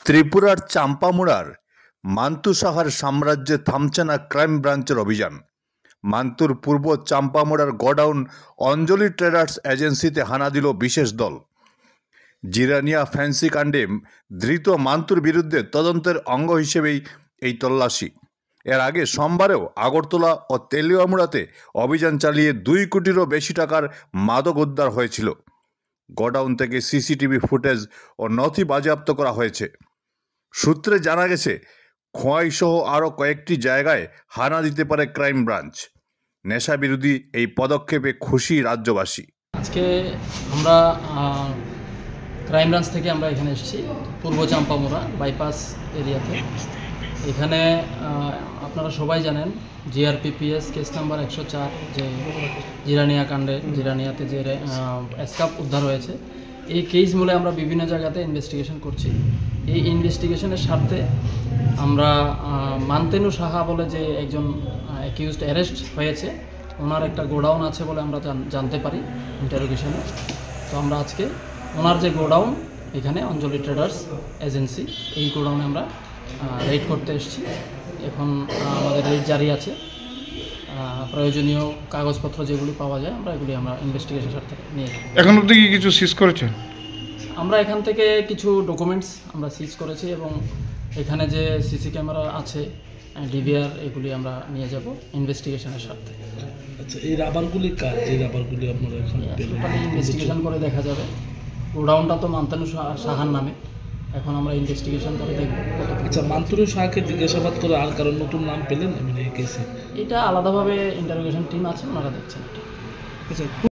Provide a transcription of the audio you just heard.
ত্রিপুরার চাম্পামুড়ার মান্তু সাহার সাম্রাজ্যে থামছে না ক্রাইম ব্রাঞ্চের অভিযান। মান্তুর পূর্ব চাম্পামুড়ার গোডাউন অঞ্জলি ট্রেডার্স এজেন্সিতে হানা দিল বিশেষ দল। জিরানিয়া ফ্যান্সি কাণ্ডে ধৃত মান্তুর বিরুদ্ধে তদন্তের অঙ্গ হিসেবেই এই তল্লাশি। এর আগে সোমবারেও আগরতলা ও তেলিয়ামুড়াতে অভিযান চালিয়ে 2 কোটিরও বেশি টাকার মাদক উদ্ধার হয়েছিল। গোডাউন থেকে সিসিটিভি ফুটেজ ও নথি বাজেয়াপ্ত করা হয়েছে। সূত্রে জানা গেছে, খোয়াইসহ আরও কয়েকটি জায়গায় হানা দিতে পারে ক্রাইম ব্রাঞ্চ। নেশা বিরোধী এই পদক্ষেপে খুশি রাজ্যবাসী। আজকে আমরা ক্রাইম ব্রাঞ্চ থেকে আমরা এখানে এসেছি পূর্ব চাম্পামুড়া বাইপাস এরিয়াতে। এখানে আপনারা সবাই জানেন জিআরপিপিএস কেস নাম্বার 104 যে জিরানিয়া কাণ্ডে জিরানিয়াতে যে স্কাপ উদ্ধার হয়েছে, এই কেস মূলে আমরা বিভিন্ন জায়গাতে ইনভেস্টিগেশন করছি। এই ইনভেস্টিগেশনের স্বার্থে আমরা মান্তেনু সাহা বলে যে একজন অ্যাকিউজড অ্যারেস্ট হয়েছে, ওনার একটা গোডাউন আছে বলে আমরা জানতে পারি ইন্টারোগেশনে। তো আমরা আজকে ওনার যে গোডাউন এখানে অঞ্জলি ট্রেডার্স এজেন্সি, এই গোডাউনে আমরা রেড করতে এসেছি। এখন আমাদের রেড জারি আছে। প্রয়োজনীয় কাগজপত্র যেগুলি পাওয়া যায় আমরা ইনভেস্টিগেশন স্বার্থে নিয়ে যাই। এখন অবধি কি কিছু সিজ করেছেন? আমরা এখান থেকে কিছু ডকুমেন্টস আমরা সিজ করেছি এবং এখানে যে সিসি ক্যামেরা আছে, ডিভিআর, এগুলি আমরা নিয়ে যাব ইনভেস্টিগেশনের স্বার্থে। আচ্ছা, এই রাবারগুলি কার? যে রাবারগুলি আপনারা ইনভেস্টিগেশন করে দেখা যাবে। গোডাউনটা তো মান্তানু সাহার নামে, এখন আমরা ইনভেস্টিগেশন করে দেখব। আচ্ছা, মান্তানু সাহাকে জিজ্ঞাসাবাদ করে আর কারণ নতুন নাম পেলেন এই কেসে? এটা আলাদাভাবে ইন্টারোগেশন টিম আছে, ওনারা দেখছেন। আচ্ছা।